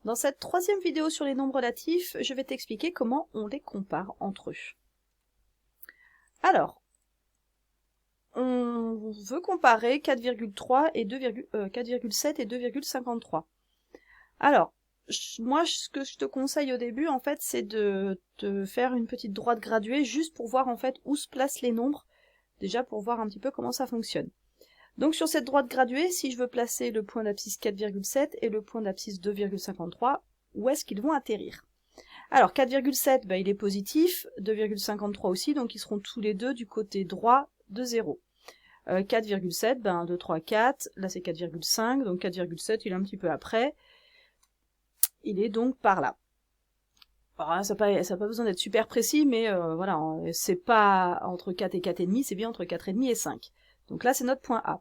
Dans cette troisième vidéo sur les nombres relatifs, je vais t'expliquer comment on les compare entre eux. Alors, on veut comparer 4,3 et 4,7 et 2,53. Alors, moi, ce que je te conseille au début, en fait, c'est de faire une petite droite graduée, juste pour voir, en fait, où se placent les nombres, déjà pour voir un petit peu comment ça fonctionne. Donc, sur cette droite graduée, si je veux placer le point d'abscisse 4,7 et le point d'abscisse 2,53, où est-ce qu'ils vont atterrir? Alors, 4,7, il est positif, 2,53 aussi, donc ils seront tous les deux du côté droit de 0. 4,7, 1, 2, 3, 4, là c'est 4,5, donc 4,7, il est un petit peu après. Il est donc par là. Alors, ça n'a pas besoin d'être super précis, mais voilà, c'est pas entre 4 et 4,5, c'est bien entre 4,5 et 5. Donc là, c'est notre point A.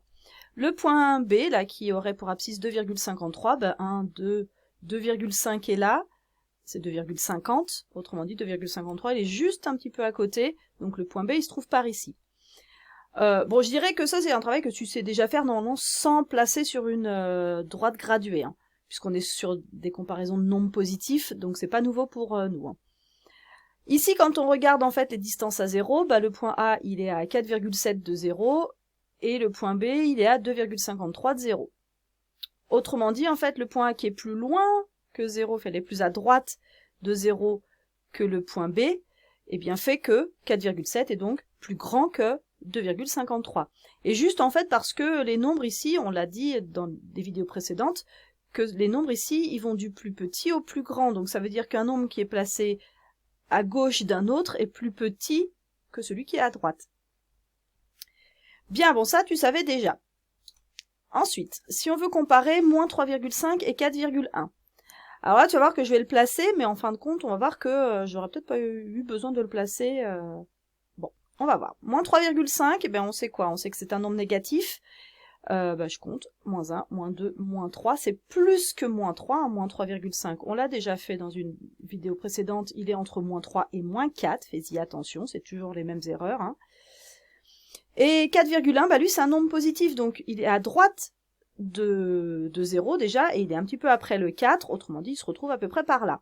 Le point B, là, qui aurait pour abscisse 2,53, 1, 2, 2,5 est là, c'est 2,50, autrement dit 2,53, il est juste un petit peu à côté, donc le point B, il se trouve par ici. Bon, je dirais que ça, c'est un travail que tu sais déjà faire normalement sans placer sur une droite graduée, hein, puisqu'on est sur des comparaisons de nombres positifs, donc c'est pas nouveau pour nous. Hein. Ici, quand on regarde en fait les distances à 0, le point A, il est à 4,7 de 0, et le point B, il est à 2,53 de 0. Autrement dit, en fait, le point A qui est plus loin que 0, il est plus à droite de 0 que le point B, eh bien fait que 4,7 est donc plus grand que 2,53. Et juste en fait parce que les nombres ici, on l'a dit dans des vidéos précédentes, que les nombres ici, ils vont du plus petit au plus grand. Donc ça veut dire qu'un nombre qui est placé à gauche d'un autre est plus petit que celui qui est à droite. Bien, bon ça tu savais déjà. Ensuite, si on veut comparer moins 3,5 et 4,1. Alors là, tu vas voir que je vais le placer, mais en fin de compte, on va voir que j'aurais peut-être pas eu besoin de le placer. Bon, on va voir. Moins 3,5, eh bien on sait quoi? On sait que c'est un nombre négatif. Je compte. Moins 1, moins 2, moins 3. C'est plus que moins 3, hein, moins 3,5. On l'a déjà fait dans une vidéo précédente. Il est entre moins 3 et moins 4. Fais-y attention, c'est toujours les mêmes erreurs. Hein. Et 4,1, lui, c'est un nombre positif. Donc, il est à droite de 0 déjà, et il est un petit peu après le 4, autrement dit, il se retrouve à peu près par là.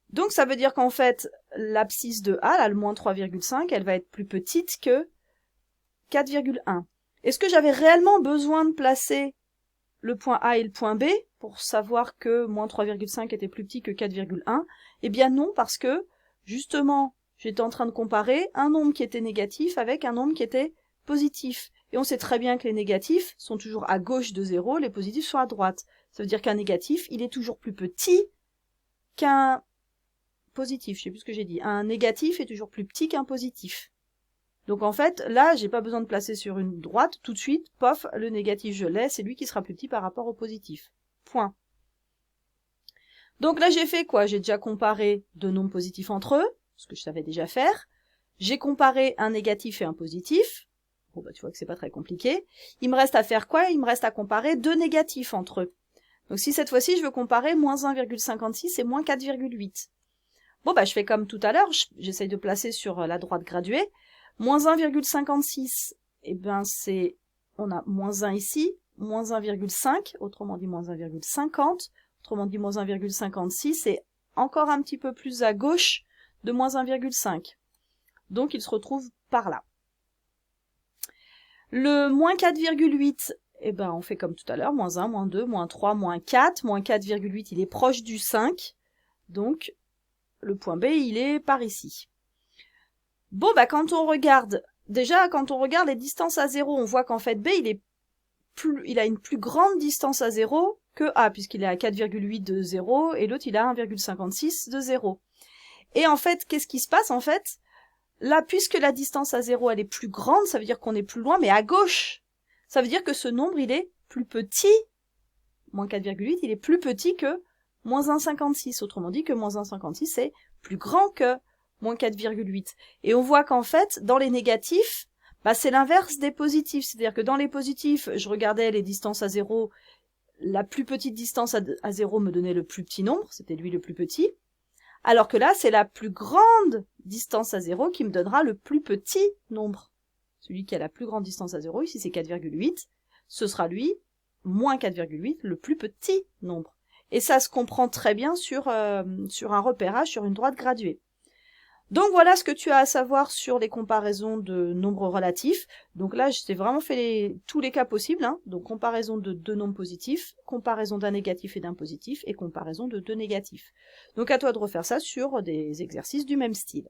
Donc ça veut dire qu'en fait, l'abscisse de A, là, le moins 3,5, elle va être plus petite que 4,1. Est-ce que j'avais réellement besoin de placer le point A et le point B pour savoir que moins 3,5 était plus petit que 4,1? Eh bien non, parce que, justement, j'étais en train de comparer un nombre qui était négatif avec un nombre qui était positif. Et on sait très bien que les négatifs sont toujours à gauche de 0, les positifs sont à droite. Ça veut dire qu'un négatif, il est toujours plus petit qu'un positif. Je sais plus ce que j'ai dit. Un négatif est toujours plus petit qu'un positif. Donc en fait, là, j'ai pas besoin de placer sur une droite, tout de suite, pof, le négatif je l'ai, c'est lui qui sera plus petit par rapport au positif. Point. Donc là, j'ai fait quoi? J'ai déjà comparé deux nombres positifs entre eux, ce que je savais déjà faire. J'ai comparé un négatif et un positif. Bon, tu vois que c'est pas très compliqué. Il me reste à faire quoi? Il me reste à comparer deux négatifs entre eux. Donc si cette fois-ci, je veux comparer moins 1,56 et moins 4,8. Bon, je fais comme tout à l'heure, j'essaye de placer sur la droite graduée. Moins 1,56, on a moins 1 ici, moins 1,5, autrement dit moins 1,50, autrement dit moins 1,56, et encore un petit peu plus à gauche de moins 1,5. Donc il se retrouve par là. Le moins 4,8, on fait comme tout à l'heure, moins 1, moins 2, moins 3, moins 4. Moins 4,8, il est proche du 5. Donc, le point B, il est par ici. Bon, quand on regarde les distances à 0, on voit qu'en fait, B, il a une plus grande distance à 0 que A, puisqu'il est à 4,8 de 0, et l'autre, il a 1,56 de 0. Et en fait, qu'est-ce qui se passe, en fait? Là, puisque la distance à 0, elle est plus grande, ça veut dire qu'on est plus loin, mais à gauche. Ça veut dire que ce nombre, il est plus petit. Moins 4,8, il est plus petit que moins 1,56. Autrement dit que moins 1,56, c'est plus grand que moins 4,8. Et on voit qu'en fait, dans les négatifs, c'est l'inverse des positifs. C'est-à-dire que dans les positifs, je regardais les distances à 0. La plus petite distance à 0 me donnait le plus petit nombre. C'était lui le plus petit. Alors que là, c'est la plus grande distance à 0 qui me donnera le plus petit nombre. Celui qui a la plus grande distance à 0, ici c'est 4,8, ce sera lui, moins 4,8, le plus petit nombre. Et ça se comprend très bien sur un repérage, sur une droite graduée. Donc voilà ce que tu as à savoir sur les comparaisons de nombres relatifs. Donc là, je t'ai vraiment fait tous les cas possibles, hein. Donc comparaison de deux nombres positifs, comparaison d'un négatif et d'un positif, et comparaison de deux négatifs. Donc à toi de refaire ça sur des exercices du même style.